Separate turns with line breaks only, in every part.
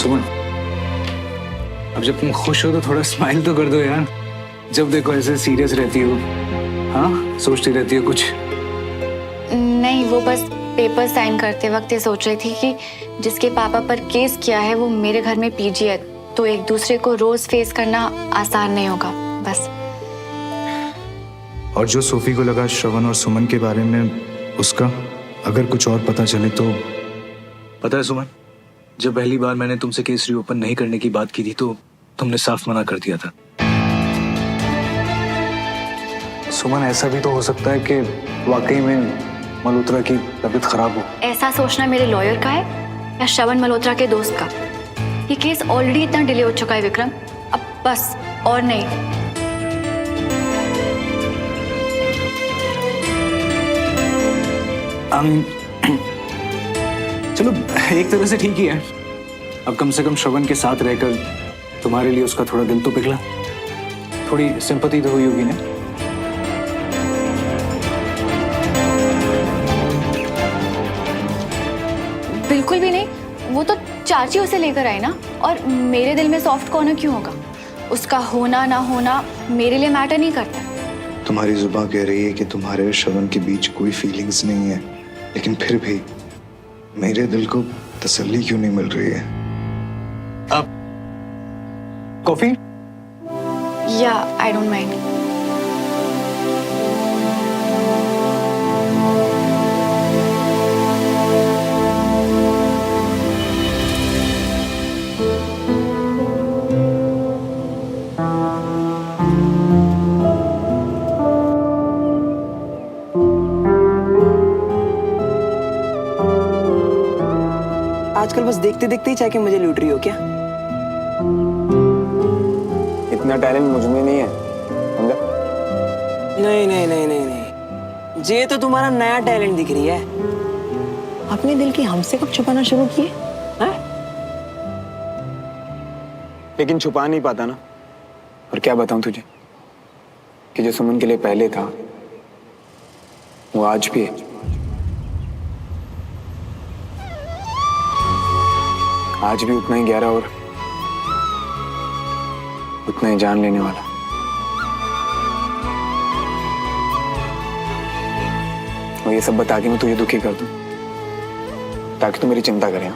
सुमन, अब जब तुम खुश हो तो थोड़ा स्माइल तो कर दो यार। जब देखो ऐसे सीरियस रहती हो, हाँ सोचती रहती हो कुछ।
नहीं, वो बस पेपर साइन करते वक्त ये सोच रही थी कि जिसके पापा पर केस किया है वो मेरे घर में पीजी है, तो एक दूसरे को रोज फेस करना आसान नहीं होगा बस।
और जो सोफी को लगा श्रवण और सुमन के बारे में, उसका अगर कुछ और पता चले तो।
पता है सुमन, जब पहली बार मैंने तुमसे केस रीओपन नहीं करने की बात की थी तो तुमने साफ मना कर दिया था। सुमन, ऐसा भी तो हो सकता है कि वाकई में मल्होत्रा की तबीयत खराब हो।
ऐसा सोचना मेरे लॉयर का है या श्रवण मल्होत्रा के दोस्त का? ये केस ऑलरेडी इतना डिले हो चुका है विक्रम, अब बस और नहीं।
चलो एक तरह से ठीक ही है। अब कम से कम श्रवण के साथ रहकर तुम्हारे लिए उसका थोड़ा दिल तो पिघला, थोड़ी सिंपैथी तो हुई होगी ना।
बिल्कुल भी नहीं, वो तो चाची उसे लेकर आई ना, और मेरे दिल में सॉफ्ट कॉर्नर क्यों होगा? उसका होना ना होना मेरे लिए मैटर नहीं करता।
तुम्हारी जुबान कह रही है कि तुम्हारे और श्रवण के बीच कोई फीलिंग्स नहीं है, लेकिन फिर भी मेरे दिल को तसल्ली क्यों नहीं मिल रही है?
अब कॉफी?
या आई डोंट माइंड।
आजकल बस देखते देखते ही चाहे कि मुझे लूट रही हो क्या?
इतना टैलेंट मुझ में नहीं है, समझा?
नहीं नहीं नहीं नहीं नहीं, ये तो तुम्हारा नया टैलेंट दिख रही है। अपने दिल की हमसे कब छुपाना शुरू किए? हैं?
लेकिन छुपा नहीं पाता ना। और क्या बताऊं तुझे कि जो सुमन के लिए पहले था वो आज भी है। आज भी उतना ही गहरा और उतना ही जान लेने वाला। और ये सब बता के मैं तुझे दुखी कर दूं ताकि तू मेरी चिंता करे।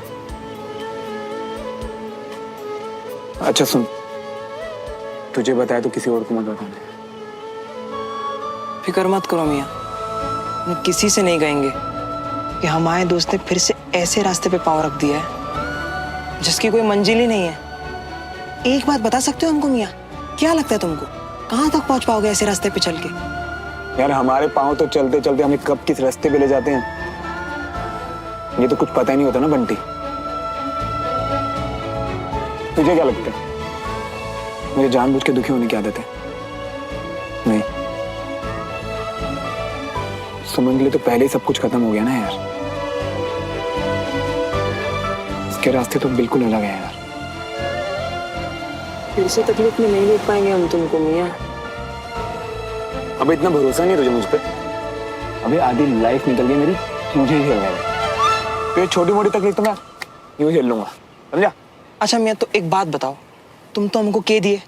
अच्छा सुन, तुझे बताया तो किसी और को मत बताना।
फिक्र मत करो मियाँ, मैं किसी से नहीं कहेंगे कि हमारे दोस्त ने फिर से ऐसे रास्ते पे पाँव रख दिया है जिसकी कोई मंजिल ही नहीं है। एक बात बता सकते हो हमको मियाँ, क्या लगता है तुमको कहाँ तक पहुंच पाओगे ऐसे रास्ते पे चल के?
यार हमारे पाँव तो चलते चलते हमें कब किस रास्ते पे ले जाते हैं ये तो कुछ पता ही नहीं होता ना बंटी। तुझे क्या लगता है मुझे जानबूझ के दुखी होने की आदत है? नहीं, सुमन के लिए तो पहले ही सब कुछ खत्म हो गया ना यार। इसके रास्ते तो बिल्कुल अलग है यार।
फिर से तकलीफ में नहीं देख पाएंगे हम तुमको मियाँ।
अब इतना भरोसा नहीं तुझे मुझ पे? अभी आधी लाइफ निकल गई मेरी, मुझे ही झेलना है। तो ये छोटी मोटी तकलीफ तो मैं यूं झेल लूंगा, समझा?
अच्छा मियाँ, तो एक बात बताओ, तुम तो हमको कह दिए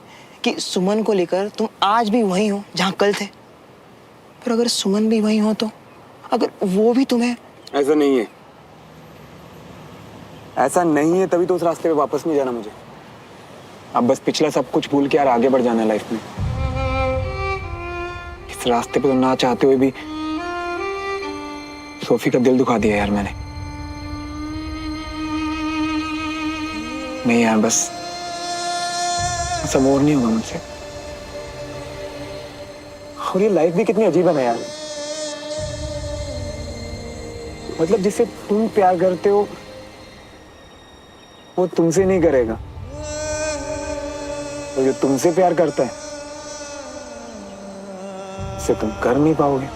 कि सुमन को लेकर तुम आज भी वहीं हो जहाँ कल थे, पर अगर सुमन भी वहीं हो तो अगर वो भी तुम्हें।
ऐसा नहीं है, ऐसा नहीं है, तभी तो उस रास्ते पे वापस नहीं जाना मुझे। अब बस पिछला सब कुछ भूल के यार आगे बढ़ जाना है लाइफ में। इस रास्ते पे तो ना चाहते हुए भी सोफी का दिल दुखा दिया यार मैंने। नहीं यार, बस सब और नहीं होगा मुझसे। और ये लाइफ भी कितनी अजीब है ना यार। मतलब जिससे तुम प्यार करते हो वो तुमसे नहीं करेगा, तो जो तुमसे प्यार करता है उसे तुम कर नहीं पाओगे।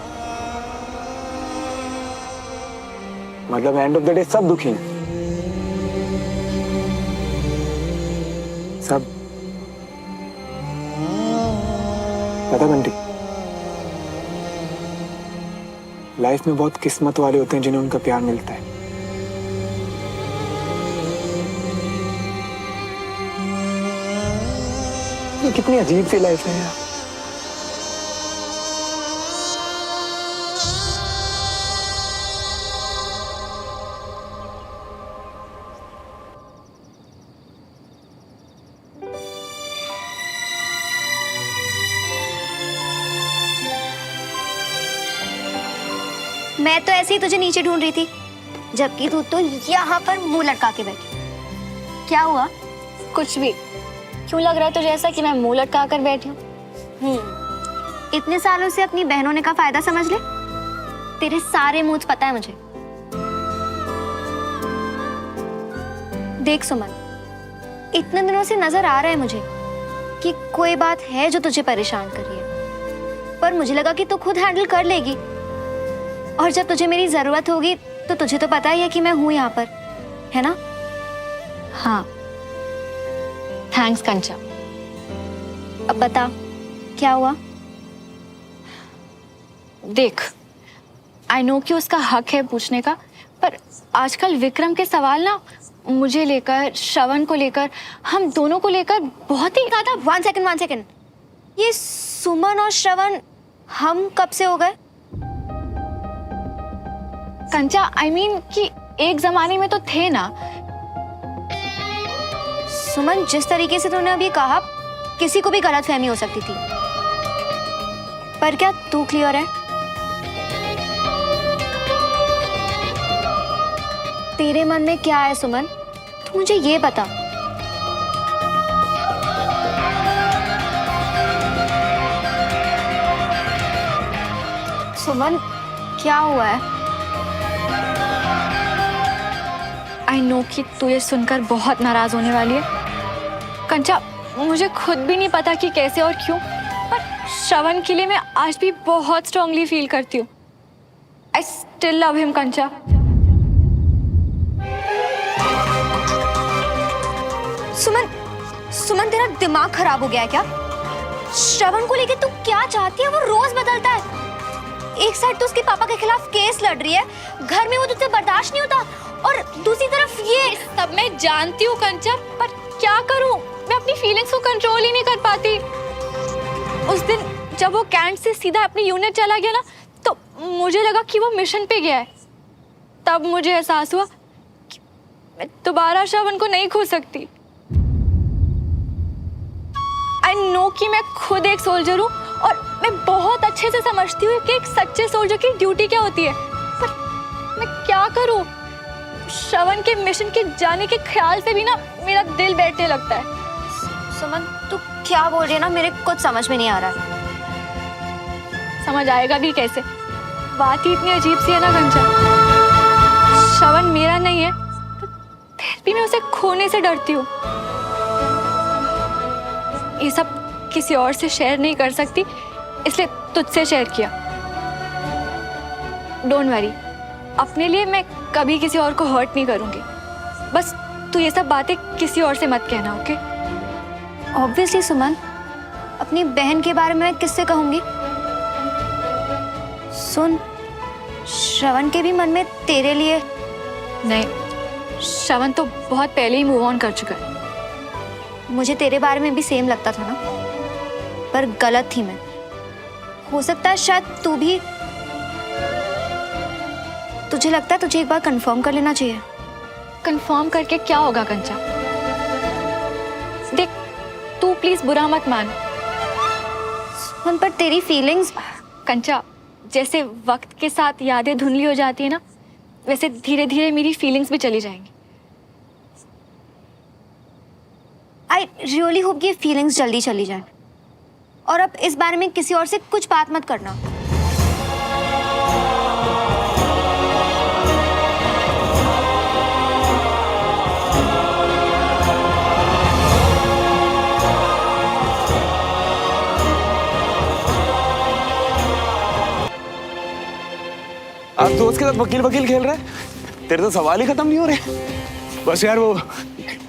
मतलब एंड ऑफ द डे सब दुखी हैं, सब। पता बंटी, लाइफ में बहुत किस्मत वाले होते हैं जिन्हें उनका प्यार मिलता है। ये कितनी अजीब सी लाइफ है यार।
मैं तो ऐसे ही तुझे नीचे ढूंढ रही थी, जबकि तू तो यहाँ पर मुंह लटका के बैठी। क्या हुआ?
कुछ भी। क्यों लग रहा है तुझे ऐसा कि मैं मुंह लटका कर बैठी हूँ?
इतने सालों से अपनी बहन होने का फायदा समझ ले। तेरे सारे मूड पता है मुझे। देख सुमन, इतने दिनों से नजर आ रहा है मुझे कि कोई बात है जो तुझे परेशान कर रही है, पर मुझे लगा कि तू खुद हैंडल कर लेगी। और जब तुझे मेरी जरूरत होगी तो तुझे तो पता ही है कि मैं हूं यहाँ पर, है ना?
हाँ, थैंक्स कंचा।
अब बता, क्या हुआ?
देख, आई नो कि उसका हक है पूछने का, पर आजकल विक्रम के सवाल ना मुझे लेकर, श्रवण को लेकर, हम दोनों को लेकर बहुत ही ज्यादा।
One second. ये सुमन और श्रवण हम कब से हो गए?
कंचा, आई मीन कि एक जमाने में तो थे ना।
सुमन, जिस तरीके से तूने अभी कहा, किसी को भी गलतफहमी हो सकती थी। पर क्या तू क्लियर है? तेरे मन में क्या है सुमन? तू मुझे ये बता। सुमन, क्या हुआ है?
आई नो कि तू ये सुनकर बहुत नाराज होने वाली है कंचा। मुझे खुद भी नहीं पता कि कैसे और क्यों, पर श्रवण के लिए मैं आज भी बहुत स्ट्रांगली फील करती हूँ। आई स्टिल लव हिम कंचा।
सुमन, तेरा दिमाग खराब हो गया है क्या? श्रवण को लेके तू क्या चाहती है? वो रोज बदलता है। एक साइड तो उसके पापा के खिलाफ केस लड़ रही है, घर में वो तुझसे बर्दाश्त नहीं होता, और दूसरी तरफ ये
सब मैं जानती हूँ कंचा, पर क्या करूँ? मैं अपनी फीलिंग्स को कंट्रोल ही नहीं कर पाती। उस दिन जब वो कैंट से सीधा अपनी यूनिट चला गया ना, तो मुझे लगा कि वो मिशन पे गया है। तब मुझे एहसास हुआ कि मैं दोबारा श्रवण को नहीं खो सकती। आई नो कि मैं खुद एक सोल्जर हूँ, और मैं बहुत अच्छे से समझती हूँ कि एक सच्चे सोल्जर की ड्यूटी क्या होती है, पर मैं क्या करूँ? श्रवण के मिशन के जाने के ख्याल से भी ना मेरा दिल बैठने लगता है।
सुमन, तू क्या बोल रही है ना, मेरे कुछ समझ में नहीं आ रहा है।
समझ आएगा भी कैसे? बात ही इतनी अजीब सी है ना कंचा। श्रवण मेरा नहीं है, तो फिर भी मैं उसे खोने से डरती हूँ। ये सब किसी और से शेयर नहीं कर सकती, इसलिए तुझसे शेयर किया। डोंट वरी, अपने लिए मैं कभी किसी और को हर्ट नहीं करूंगी। बस तू ये सब बातें किसी और से मत कहना, ओके?
ऑब्वियसली सुमन, अपनी बहन के बारे में मैं किससे कहूंगी? सुन, श्रवण के भी मन में तेरे लिए।
नहीं, श्रवण तो बहुत पहले ही मूव ऑन कर चुका है।
मुझे तेरे बारे में भी सेम लगता था ना, पर गलत थी मैं। हो सकता है शायद तू भी। तुझे लगता है तुझे एक बार कंफर्म कर लेना चाहिए?
कंफर्म करके क्या होगा कंचा? देख, तू प्लीज बुरा मत मान।
पर तेरी फीलिंग्स।
कंचा, जैसे वक्त के साथ यादें धुंधली हो जाती है ना, वैसे धीरे धीरे मेरी फीलिंग्स भी चली जाएंगी।
आई रियली होप कि फीलिंग्स जल्दी चली जाए। और अब इस बारे में किसी और से कुछ बात मत करना।
आप दोस्त के साथ वकील खेल रहा है? तेरे तो सवाल ही खत्म नहीं हो रहे।
बस यार, वो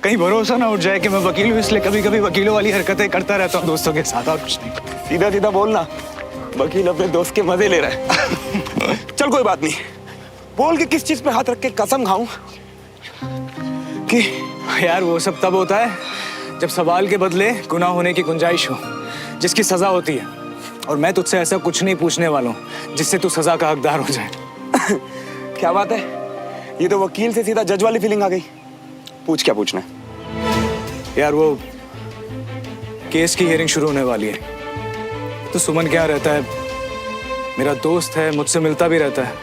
कहीं भरोसा ना उठ जाए कि मैं वकील हूँ, इसलिए कभी कभी वकीलों वाली हरकतें करता रहता हूँ दोस्तों के साथ, और कुछ नहीं।
सीधा सीधा बोलना, वकील अपने दोस्त के मजे ले रहा है। चल कोई बात नहीं, बोल के किस चीज पे हाथ रख के कसम खाऊं
कि यार वो सब तब होता है जब सवाल के बदले गुनाह होने की गुंजाइश हो, जिसकी सजा होती है, और मैं तुझसे ऐसा कुछ नहीं पूछने वाला हूं जिससे तू सजा का हकदार हो जाए।
क्या बात है, ये तो वकील से सीधा जज वाली फीलिंग आ गई। पूछ, क्या पूछना है?
यार वो केस की हियरिंग शुरू होने वाली है, तो सुमन क्या रहता है, मेरा दोस्त है, मुझसे मिलता भी रहता है।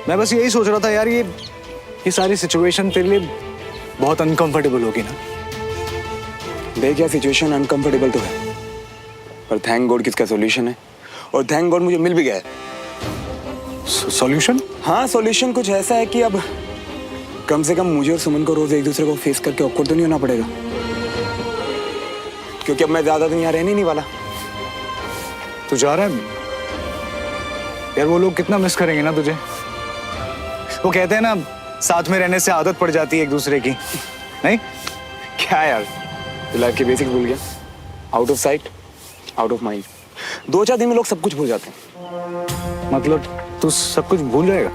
मैं बस यही सोच रहा था यार, ये सारी सिचुएशन तेरे लिए बहुत अनकंफर्टेबल होगी ना।
देख यार, सिचुएशन अनकंफर्टेबल तो है, पर थैंक गॉड किसका सॉल्यूशन है, और थैंक गॉड मुझे मिल भी गया है।
सॉल्यूशन?
हाँ, सॉल्यूशन कुछ ऐसा है कि अब कम से कम मुझे और सुमन को रोज एक दूसरे को फेस करके ऑकवर्ड तो नहीं होना पड़ेगा, क्योंकि अब मैं ज्यादा दिन यहाँ रहने नहीं वाला।
तू जा रहा है यार, वो लोग कितना मिस करेंगे ना तुझे। वो कहते हैं ना, साथ में रहने से आदत पड़ जाती है एक दूसरे की, नहीं?
क्या यार, लाइफ के बेसिक्स भूल गया। Out of sight out of mind. 2-4 दिन में लोग सब कुछ भूल जाते हैं।
मतलब तू सब कुछ भूल जाएगा?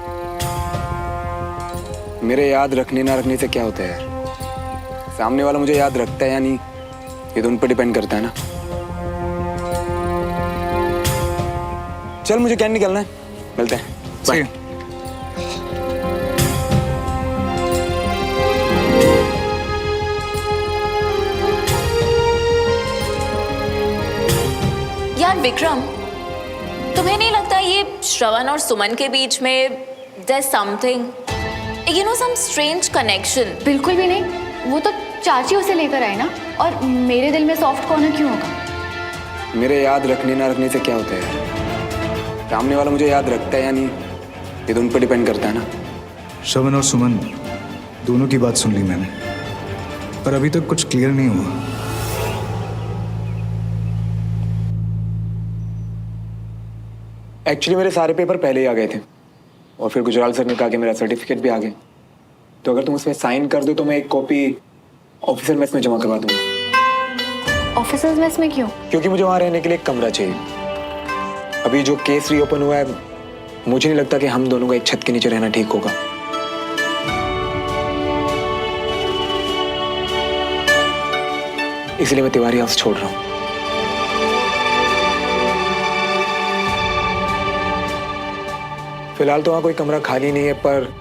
मेरे याद रखने ना रखने से क्या होता है यार, सामने वाला मुझे याद रखता है या नहीं, ये तो उन पर डिपेंड करता है ना। चल, मुझे क्या निकलना है, मिलते हैं।
सही है।
यार विक्रम, तुम्हें नहीं लगता ये श्रवण और सुमन के बीच में there's something, you know, some strange connection?
बिल्कुल भी नहीं, वो तो चाची उसे लेकर आए ना, और मेरे दिल में सॉफ्ट कॉर्नर क्यों होगा?
मेरे याद रखने ना रखने से क्या होता है यार, सामने वाला मुझे याद रखता है या नहीं, ये तो उन पर डिपेंड करता है ना।
श्रवण और सुमन दोनों की बात सुन ली मैंने, पर अभी तक कुछ क्लियर नहीं हुआ।
एक्चुअली मेरे सारे पेपर पहले ही आ गए थे, और फिर गुजराल सर ने कहा कि मेरा सर्टिफिकेट भी आ गया, तो अगर तुम उसमें साइन कर दो तो मैं एक कॉपी ऑफिसर मेस में जमा करवा दूंगा।
ऑफिसर्स मेस में क्यों?
क्योंकि मुझे वहां रहने के लिए एक कमरा चाहिए। अभी जो केस रीओपन हुआ है, मुझे नहीं लगता कि हम दोनों को एक छत के नीचे रहना ठीक होगा। इसलिए मैं तिवारी हाउस छोड़ रहा हूं। फिलहाल तो वहाँ कोई कमरा खाली नहीं है, पर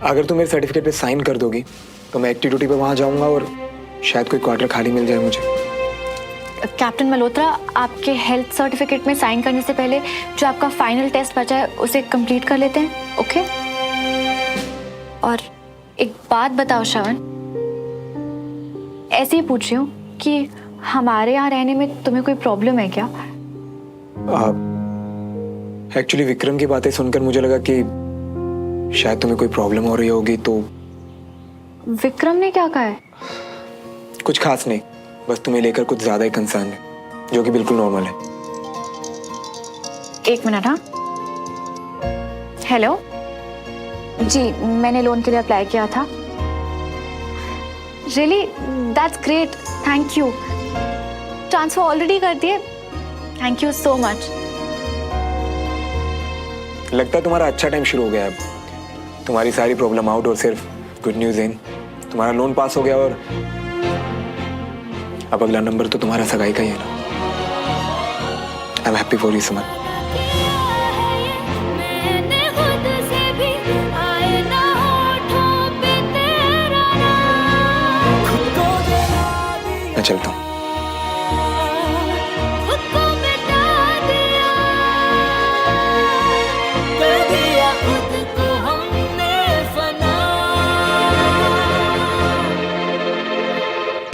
अगर तुम मेरे सर्टिफिकेट पे साइन कर दोगी तो मैं एक्टिव ड्यूटी पे वहाँ जाऊँगा और शायद कोई क्वार्टर खाली मिल जाए मुझे।
कैप्टन मल्होत्रा, आपके हेल्थ सर्टिफिकेट में साइन करने से पहले जो आपका फाइनल टेस्ट बचा है उसे कंप्लीट कर लेते हैं, ओके? और एक बात बताओ श्रवण, ऐसे ही पूछ रही हूँ कि हमारे यहाँ रहने में तुम्हें कोई प्रॉब्लम है क्या?
एक्चुअली विक्रम की बातें सुनकर मुझे लगा कि शायद तुम्हें कोई प्रॉब्लम हो रही होगी, तो
विक्रम ने क्या कहा है?
कुछ खास नहीं, बस तुम्हें लेकर कुछ ज्यादा ही कंसर्न है, जो कि बिल्कुल नॉर्मल है।
एक मिनट। हाँ, हेलो जी, मैंने लोन के लिए अप्लाई किया था। Really, that's great, thank you. Transfer already कर दिए, थैंक यू सो मच।
लगता है तुम्हारा अच्छा टाइम शुरू हो गया है अब। तुम्हारी सारी प्रॉब्लम आउट और सिर्फ गुड न्यूज इन, तुम्हारा लोन पास हो गया और अब अगला नंबर तो तुम्हारा सगाई का ही है ना। I am happy for you Suman. मैं चलता हूँ।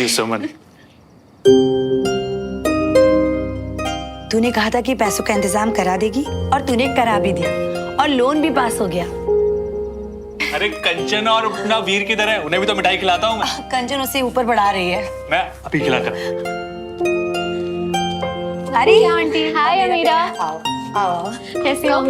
सुमन,
तूने कहा था कि पैसों का इंतजाम करा देगी और तूने करा भी दिया और लोन भी पास हो गया।
अरे कंचन और अपना वीर किधर है? उन्हें भी तो मिठाई खिलाता हूँ मैं।
कंचन उसे ऊपर बढ़ा रही है।
मैं अभी खिलाकर।
अरे
आंटी, हाय अमीरा,
आओ आओ।
कैसी हो?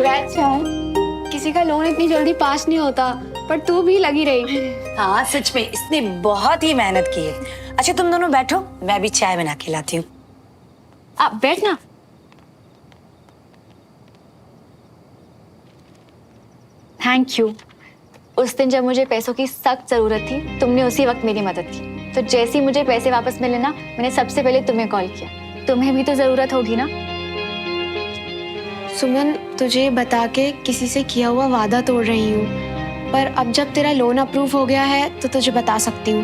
किसी का लोन इतनी जल्दी पास नहीं होता, पर तू भी लगी रही।
हाँ सच में, इसने बहुत ही मेहनत की है। अच्छा तुम दोनों बैठो, मैं भी चाय बना के लाती हूँ।
आप बैठना। Thank you. उस दिन जब मुझे पैसों की सख्त जरूरत थी, तुमने उसी वक्त मेरी मदद की। तो जैसे ही मुझे पैसे वापस मिले ना, मैंने सबसे पहले तुम्हें कॉल किया। तुम्हें भी तो जरूरत होगी ना।
सुमन, तुझे बता के किसी से किया हुआ वादा तोड़ रही हूँ, पर अब जब तेरा लोन अप्रूव हो गया है तो तुझे बता सकती हूँ।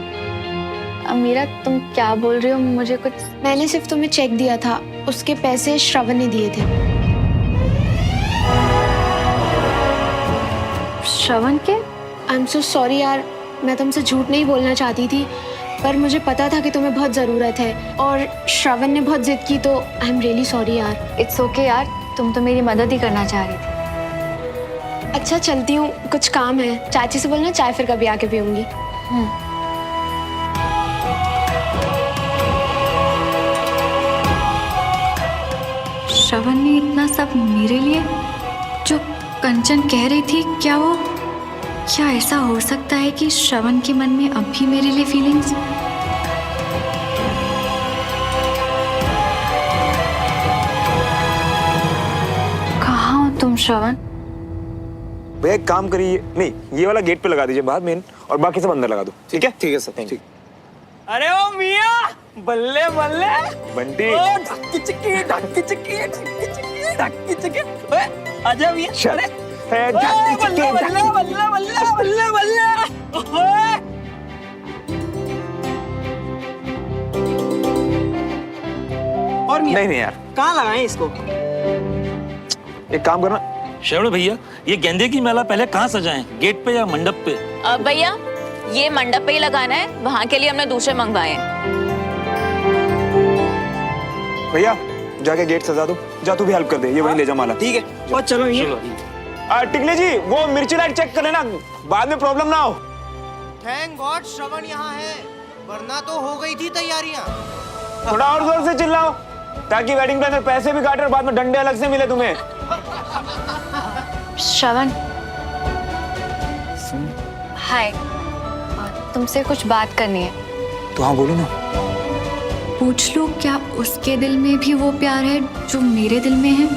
अमीरा, तुम क्या बोल रही हो? मुझे कुछ।
मैंने सिर्फ तुम्हें चेक दिया था, उसके पैसे श्रवण ने दिए थे।
श्रवण के?
आई एम सो सॉरी यार, मैं तुमसे झूठ नहीं बोलना चाहती थी, पर मुझे पता था कि तुम्हें बहुत ज़रूरत है और श्रवण ने बहुत जिद की, तो आई एम रियली सॉरी यार।
इट्स ओके यार, तुम तो मेरी मदद ही करना चाह रही थी।
अच्छा चलती हूँ, कुछ काम है। चाची से बोलना चाय फिर कभी आके पीऊंगी।
श्रवण ने इतना सब मेरे लिए? जो कंचन कह रही थी, क्या ऐसा हो सकता है कि श्रवण के मन में अब भी मेरे लिए फीलिंग्स? कहाँ हो तुम श्रवण?
भैया एक काम करिए, नहीं ये वाला गेट पे लगा दीजिए बाहर मेन, और बाकी सब अंदर लगा दो। ठीक है? ठीक है सर, ठीक।
अरे ओ मिया, बल्ले बल्ले
बंटी।
ओ ढक्की चिक्की ढक्की चिक्की ढक्की चिक्की ढक्की चिक्की। ओए आजा मिया।
चल।
अरे बल्ले बल्ले बल्ले बल्ले बल्ले बल्ले। ओए और मिया
नहीं यार,
कहाँ लगाएं इसको?
एक काम करना,
श्रवण भैया, ये गेंदे की माला पहले कहाँ सजाएं, गेट पे या मंडप पे?
भैया ये मंडप पे ही लगाना है, वहाँ के लिए हमने दूसरे मंगवाए हैं।
भैया जाके गेट सजा दो। जा तू भी हेल्प कर दे, ये वहीं ले जा माला।
ठीक है, और चलो मिया।
टिकली जी वो मिर्ची लाइट चेक कर लेना, बाद में प्रॉब्लम ना हो।
थैंक गॉड श्रवण यहाँ है, वरना तो हो गई थी तैयारियां।
थोड़ा और जोर से चिल्लाओ ताकि वेडिंग प्लानर पैसे भी काटे और बाद में डंडे अलग से मिले तुम्हें।
श्रवण, हाय, तुमसे कुछ बात करनी है।
तो हाँ बोलो ना।
पूछ लो, क्या उसके दिल में भी वो प्यार है जो मेरे दिल में है?